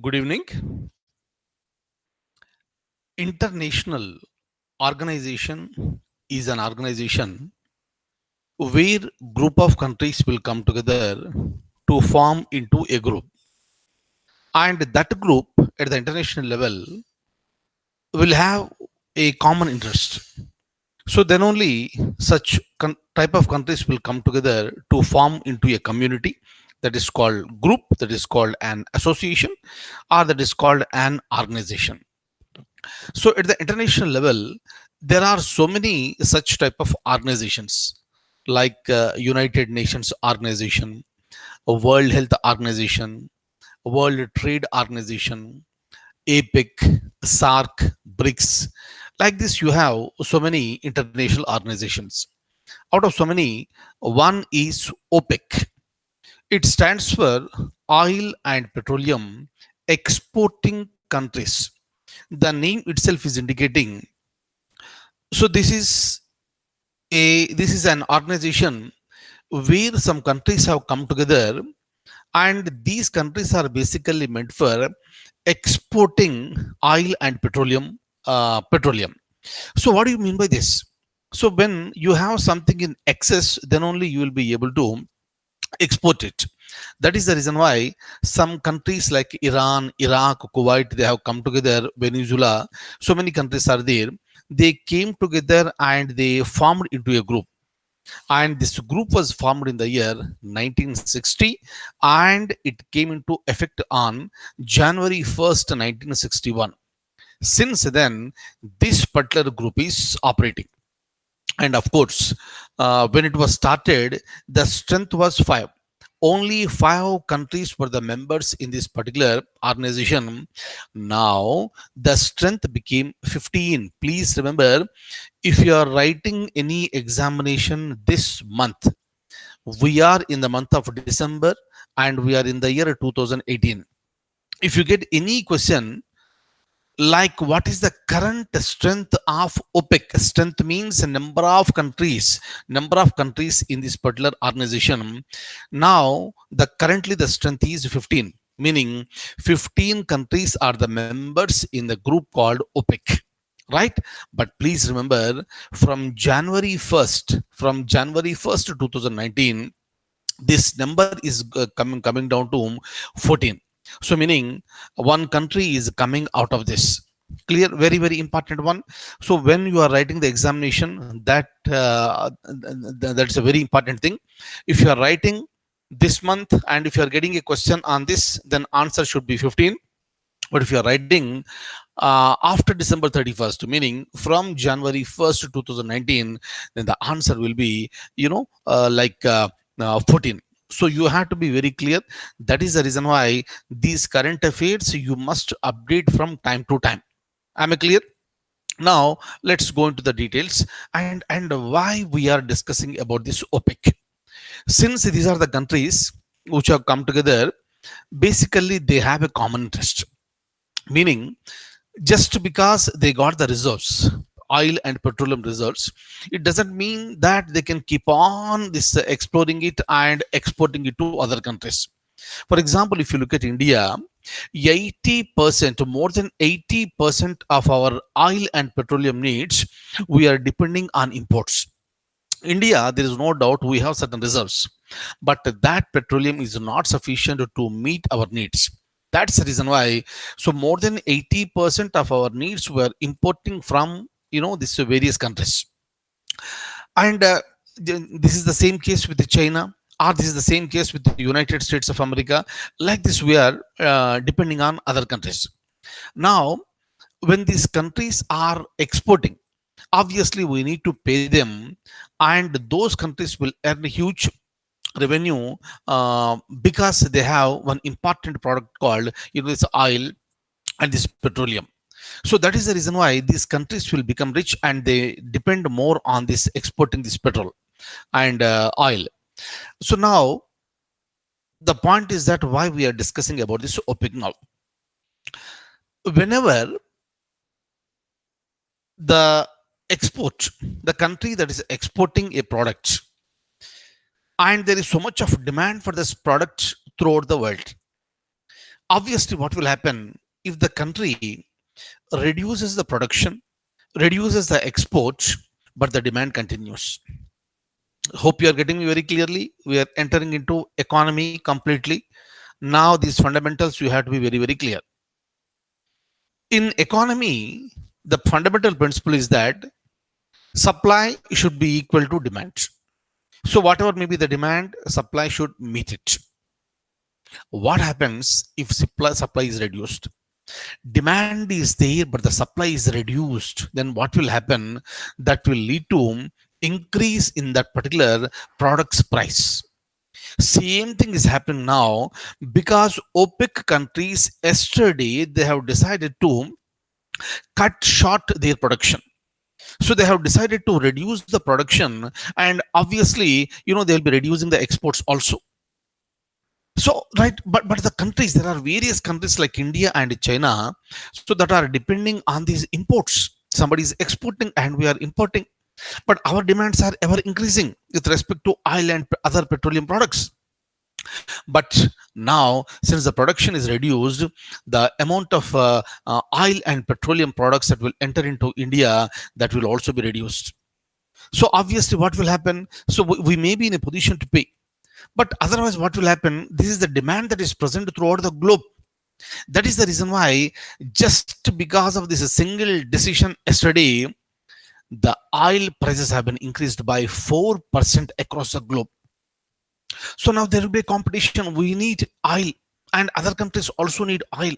Good evening. International organization is an organization where group of countries will come together to form into a group, and that group at the international level will have a common interest. So then only such type of countries will come together to form into a community, that is called group, that is called an association, or that is called an organization. So at the international level, there are so many such type of organizations like United Nations Organization, a World Health Organization, a World Trade Organization, APEC, SARC, BRICS. Like this, you have so many international organizations. Out of so many, one is OPEC. It stands for Oil and Petroleum Exporting Countries. The name itself is indicating. So this is an organization where some countries have come together, and these countries are basically meant for exporting oil and petroleum. So what do you mean by this? So when you have something in excess, then only you will be able to export it. That is the reason why some countries like Iran, Iraq, Kuwait, they have come together, Venezuela, so many countries are there. They came together and they formed into a group. And this group was formed in the year 1960, and it came into effect on January 1st, 1961. Since then, this particular group is operating. And of course, when it was started, the strength was five. Only five countries were the members in this particular organization. Now, the strength became 15. Please remember, if you are writing any examination this month, we are in the month of December and we are in the year 2018. If you get any question like what is the current strength of OPEC? Strength means number of countries in this particular organization. Now the currently the strength is 15, meaning 15 countries are the members in the group called OPEC, right? But please remember, from January 1st 2019, this number is coming down to 14. So meaning one country is coming out of this. Clear? Very very important one. So when you are writing the examination, that's a very important thing. If you are writing this month and if you are getting a question on this, then answer should be 15. But if you are writing after December 31st, meaning from January 1st to 2019, then the answer will be, 14. So you have to be very clear. That is the reason why these current affairs you must update from time to time. Am I clear? Now let's go into the details and why we are discussing about this OPEC. Since these are the countries which have come together, basically they have a common interest. Meaning, just because they got the reserves, oil and petroleum reserves, it doesn't mean that they can keep on this exploring it and exporting it to other countries. For example, if you look at India, 80%, more than 80% of our oil and petroleum needs, we are depending on imports. India, there is no doubt we have certain reserves, but that petroleum is not sufficient to meet our needs. That's the reason why. So more than 80% of our needs were importing from these various countries. And this is the same case with China, or this is the same case with the United States of America. Like this, we are depending on other countries. Now, when these countries are exporting, obviously we need to pay them, and those countries will earn huge revenue because they have one important product called this oil and this petroleum. So that is the reason why these countries will become rich and they depend more on this exporting this petrol and oil. So now the point is that why we are discussing about this OPEC now. Whenever the the country that is exporting a product, and there is so much of demand for this product throughout the world, Obviously, what will happen if the country reduces the production, reduces the export, but the demand continues? Hope you are getting me very clearly. We are entering into economy completely. Now, these fundamentals you have to be very, very clear. In economy, the fundamental principle is that supply should be equal to demand. So, whatever may be the demand, supply should meet it. What happens if supply is reduced? Demand is there but the supply is reduced, then what will happen? That will lead to increase in that particular product's price. Same thing is happening now because OPEC countries yesterday they have decided to cut short their production. So they have decided to reduce the production, and obviously they'll be reducing the exports also. So right, but the countries, there are various countries like India and China, so that are depending on these imports. Somebody is exporting and we are importing, but our demands are ever increasing with respect to oil and other petroleum products. But now, since the production is reduced, the amount of oil and petroleum products that will enter into India, that will also be reduced. So obviously what will happen? So we may be in a position to pay, but otherwise what will happen? This is the demand that is present throughout the globe. That is the reason why, just because of this single decision yesterday, the oil prices have been increased by 4% across the globe. So now there will be a competition. We need oil, and other countries also need oil.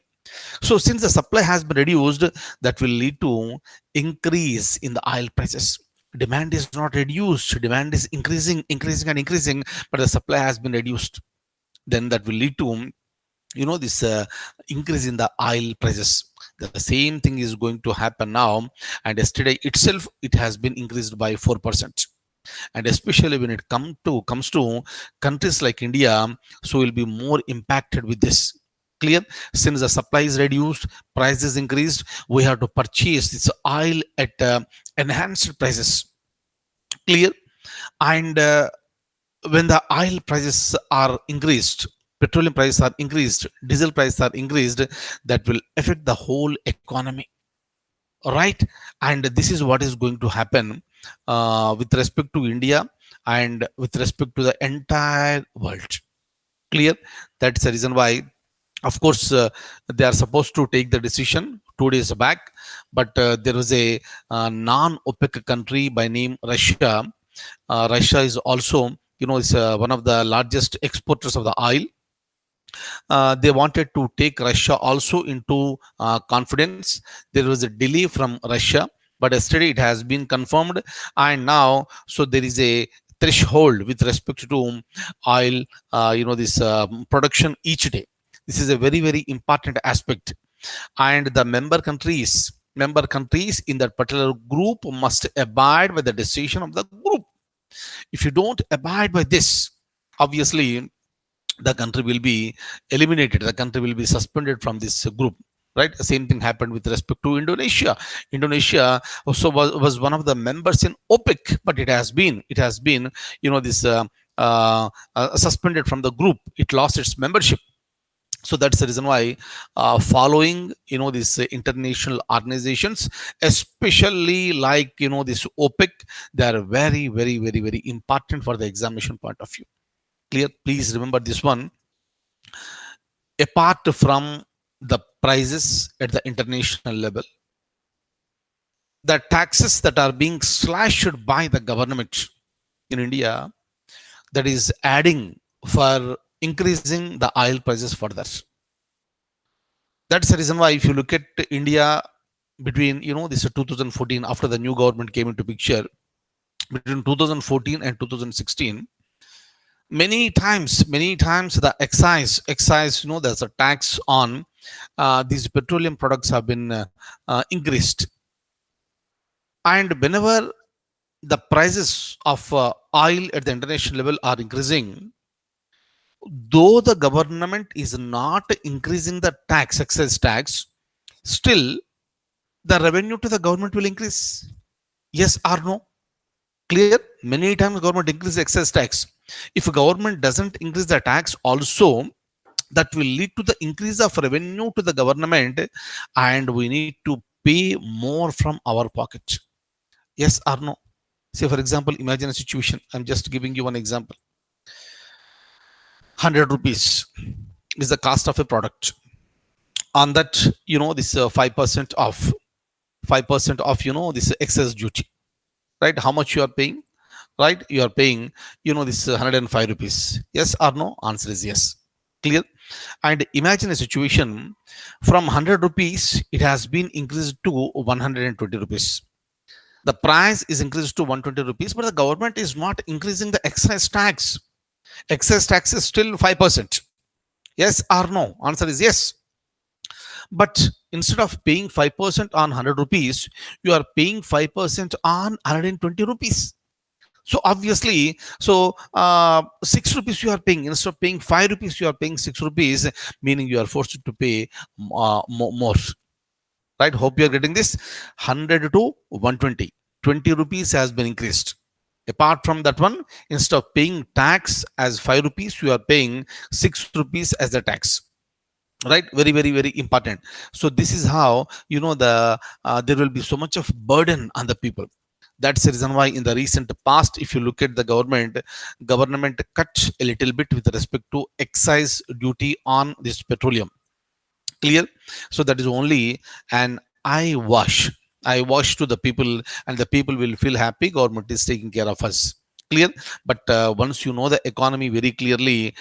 So since the supply has been reduced, that will lead to increase in the oil prices. Demand is not reduced, demand is increasing, increasing and increasing, but the supply has been reduced. Then that will lead to this increase in the oil prices. The same thing is going to happen now, and yesterday itself it has been increased by 4%. And especially when it comes to countries like India, so will be more impacted with this. Clear? Since the supply is reduced, price is increased, we have to purchase this oil at enhanced prices. Clear? And when the oil prices are increased, petroleum prices are increased, diesel prices are increased, that will affect the whole economy, right? And this is what is going to happen with respect to India and with respect to the entire world. Clear? That's the reason why, of course, they are supposed to take the decision 2 days back, but there was a non-OPEC country by name Russia. Russia is also, is one of the largest exporters of the oil. They wanted to take Russia also into confidence. There was a delay from Russia, but yesterday it has been confirmed, and now so there is a threshold with respect to oil. This production each day. This is a very very important aspect, and the member countries in that particular group must abide by the decision of the group. If you don't abide by this, obviously the country will be eliminated, the country will be suspended from this group, right? The same thing happened with respect to Indonesia also was one of the members in OPEC, but it has been this suspended from the group. It lost its membership. So that's the reason why, following these international organizations, especially like this OPEC, they are very very very very important for the examination point of view. Clear? Please remember this one. Apart from the prices at the international level, the taxes that are being slashed by the government in India, that is adding for increasing the oil prices further. That's the reason why, if you look at India between this 2014, after the new government came into picture, between 2014 and 2016, many times the excise, there's a tax on these petroleum products have been increased. And whenever the prices of oil at the international level are increasing, though the government is not increasing the excise tax, still the revenue to the government will increase. Yes or no? Clear? Many times government increases excess tax. If government doesn't increase the tax also, that will lead to the increase of revenue to the government, and we need to pay more from our pocket. Yes or no? Say, for example, imagine a situation. I'm just giving you one example. 100 rupees is the cost of a product. On that, this 5% off, 5% off, this excess duty, right? How much you are paying, right? You are paying, this 105 rupees. Yes or no? Answer is yes. Clear? And imagine a situation from 100 rupees, it has been increased to 120 rupees. The price is increased to 120 rupees, but the government is not increasing the excise tax. Excise tax is still 5%. Yes or no? Answer is yes. But instead of paying 5% on 100 rupees, you are paying 5% on 120 rupees. So obviously, 6 rupees you are paying. Instead of paying 5 rupees, you are paying 6 rupees, meaning you are forced to pay more. Right? Hope you are getting this. 100 to 120. 20 rupees has been increased. Apart from that one, instead of paying tax as 5 rupees, you are paying 6 rupees as the tax. Right? Very, very, very important. So this is how, there will be so much of burden on the people. That's the reason why in the recent past, if you look at the government cut a little bit with respect to excise duty on this petroleum. Clear? So that is only an eye wash to the people, and the people will feel happy government is taking care of us. Clear? But once you know the economy very clearly,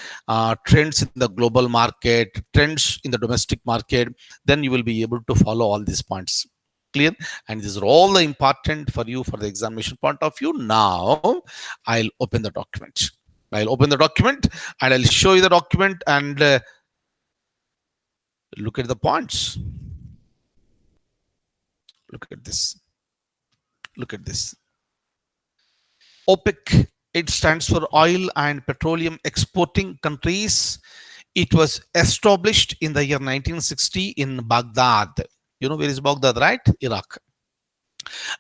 trends in the global market, trends in the domestic market, then you will be able to follow all these points. Clear? And these are all the important for you for the examination point of view. Now I'll open the document. And I'll show you the document, and look at the points. Look at this. Look at this. OPEC, it stands for oil and petroleum exporting countries. It was established in the year 1960 in Baghdad. You know where is Baghdad, right? Iraq.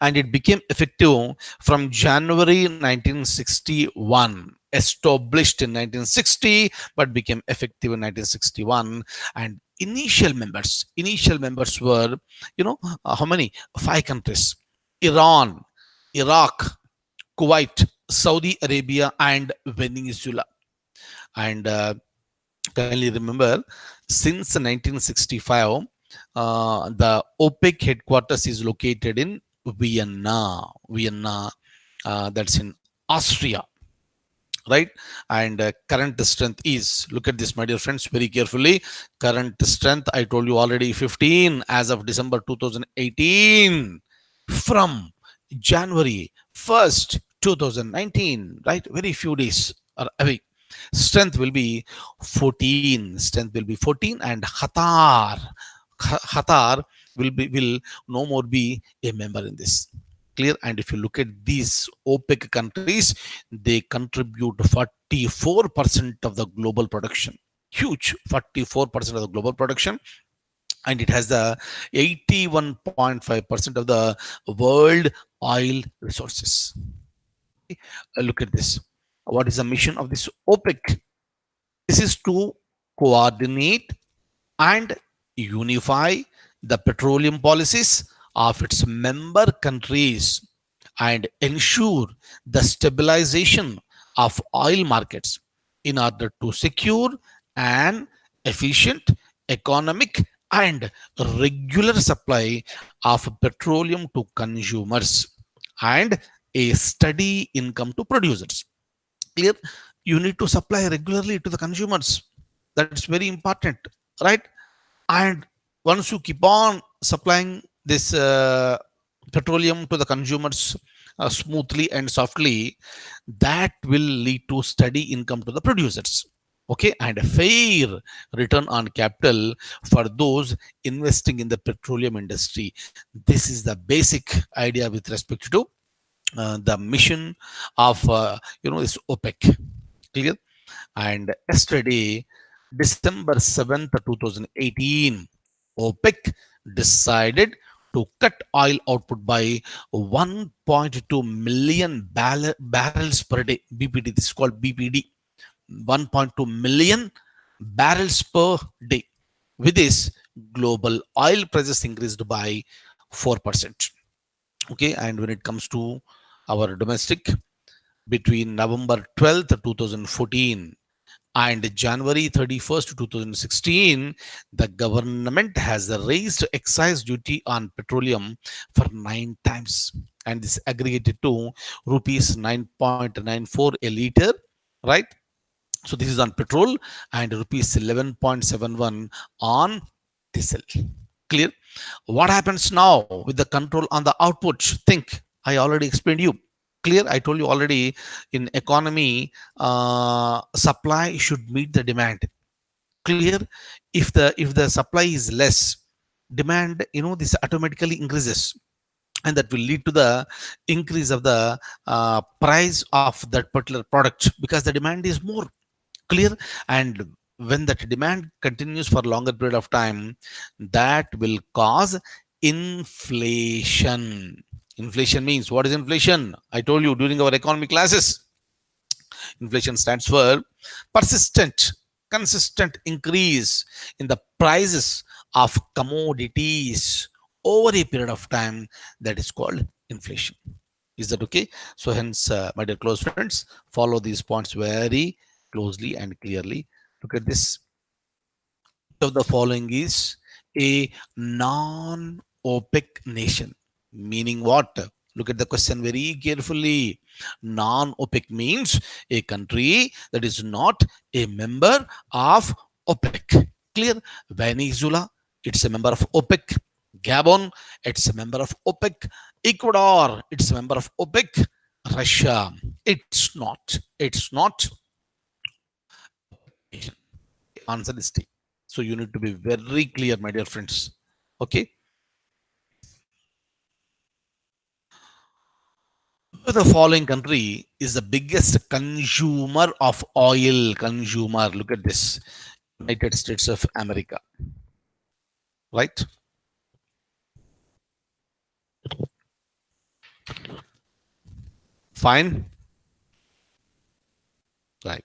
And it became effective from January 1961. Established in 1960, but became effective in 1961. And initial members were, how many? 5 countries: Iran, Iraq, Kuwait, Saudi Arabia, and Venezuela. And kindly remember, since 1965, the OPEC headquarters is located in Vienna. That's in Austria, right? And current strength is, look at this, my dear friends, very carefully. Current strength, I told you already, 15 as of December 2018. From January 1st, 2019, right? Very few days are away. Strength will be 14. Strength will be 14, and Qatar will no more be a member in this. Clear? And if you look at these OPEC countries, they contribute 44% of the global production. Huge, 44% of the global production. And it has the 81.5% of the world oil resources. Look at this. What is the mission of this OPEC? This is to coordinate and unify the petroleum policies of its member countries and ensure the stabilization of oil markets in order to secure an efficient, economic, and regular supply of petroleum to consumers and a steady income to producers. Clear? You need to supply regularly to the consumers. That's very important, right? And once you keep on supplying this petroleum to the consumers smoothly and softly, that will lead to steady income to the producers. Okay, and a fair return on capital for those investing in the petroleum industry. This is the basic idea with respect to the mission of this OPEC. Clear? And yesterday, December 7th, 2018, OPEC decided to cut oil output by 1.2 million barrels per day. BPD, this is called BPD. 1.2 million barrels per day. With this, global oil prices increased by 4%. Okay, and when it comes to our domestic, between November 12th, 2014 and January 31st, 2016, the government has raised excise duty on petroleum for 9 times, and this aggregated to rupees 9.94 a liter, right? So this is on petrol, and rupees 11.71 on diesel. Clear? What happens now with the control on the output? Think, I already explained you. Clear? I told you already, in economy, supply should meet the demand. Clear? If the supply is less, demand, this automatically increases, and that will lead to the increase of the price of that particular product, because the demand is more. Clear? And when that demand continues for a longer period of time, that will cause inflation. Inflation means, what is inflation? I told you during our economy classes. Inflation stands for persistent, consistent increase in the prices of commodities over a period of time. That is called inflation. Is that okay? So hence, my dear close friends, follow these points very closely and clearly. Look at this. Of the following is a non-OPEC nation. Meaning what? Look at the question very carefully. Non-OPEC means a country that is not a member of OPEC. Clear? Venezuela, it's a member of OPEC. Gabon, it's a member of OPEC. Ecuador, it's a member of OPEC. Russia, it's not. It's not. Answer is T. So you need to be very clear, my dear friends. Okay. The following country is the biggest consumer of oil. Consumer. Look at this. United States of America. Right. Fine. Right.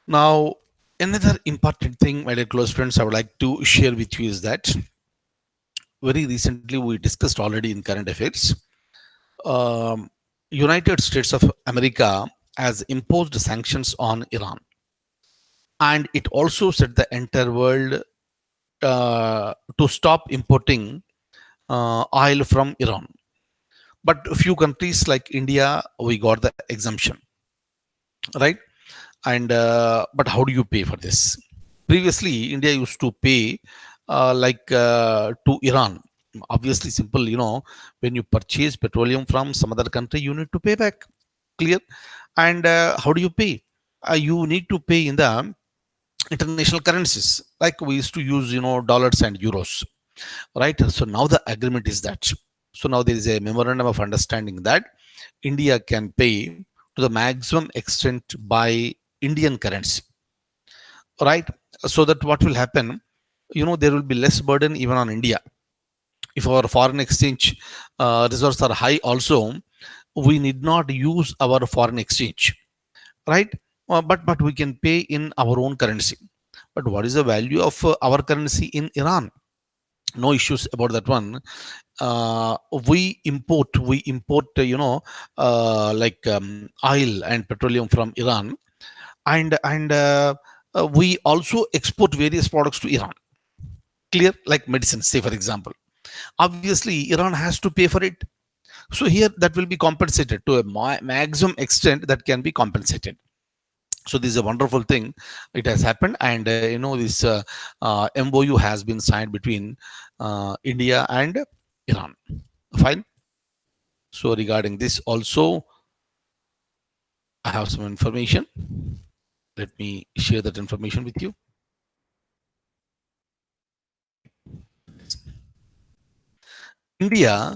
Now, another important thing, my dear close friends, I would like to share with you is that very recently we discussed already in current affairs. Um, United States of America has imposed sanctions on Iran, and it also set the entire world to stop importing oil from Iran. But a few countries like India, we got the exemption, right? And but how do you pay for this? Previously, India used to pay to Iran. Obviously, simple. When you purchase petroleum from some other country, you need to pay back. Clear? And how do you pay? You need to pay in the international currencies, like we used to use, dollars and euros, right? So now the agreement is that. So now there is a memorandum of understanding that India can pay to the maximum extent by Indian currency, right? So that what will happen, there will be less burden even on India. If our foreign exchange reserves are high also, we need not use our foreign exchange, right? But we can pay in our own currency. But what is the value of our currency in Iran? No issues about that one. We import oil and petroleum from Iran, and we also export various products to Iran. Clear? Like medicine, say for example. Obviously, Iran has to pay for it. So here that will be compensated to a maximum extent that can be compensated. So this is a wonderful thing. It has happened, and this MOU has been signed between India and Iran. Fine. So regarding this also, I have some information. Let me share that information with you. India,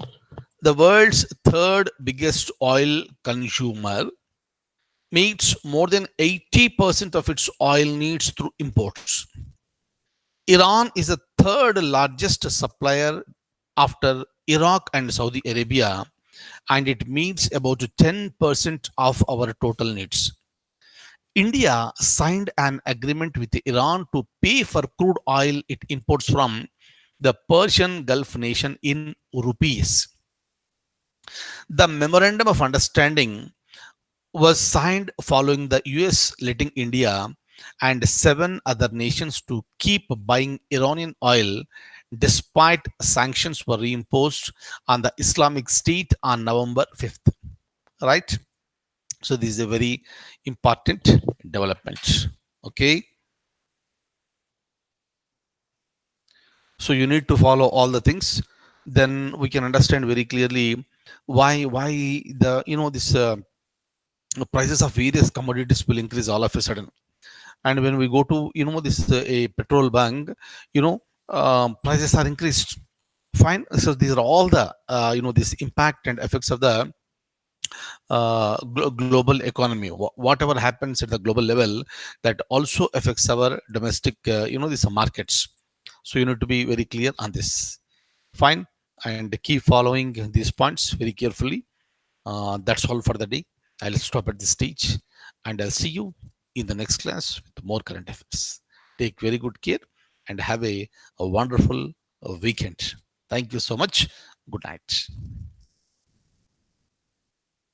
the world's third biggest oil consumer, meets more than 80% of its oil needs through imports. Iran is the third largest supplier after Iraq and Saudi Arabia, and it meets about 10% of our total needs. India signed an agreement with Iran to pay for crude oil it imports from the Persian Gulf nation in rupees. The memorandum of understanding was signed following the US letting India and seven other nations to keep buying Iranian oil despite sanctions were reimposed on the Islamic State on November 5th. Right? So, this is a very important development. Okay. So, you need to follow all the things. Then we can understand very clearly why the this prices of various commodities will increase all of a sudden. And when we go to this a petrol bunk, you know prices are increased. Fine. So these are all the this impact and effects of the global economy. Whatever happens at the global level, that also affects our domestic these markets. So you need to be very clear on this. Fine. And keep following these points very carefully. That's all for the day. I'll stop at this stage, and I'll see you in the next class with more current affairs. Take very good care and have a wonderful weekend. Thank you so much. Good night.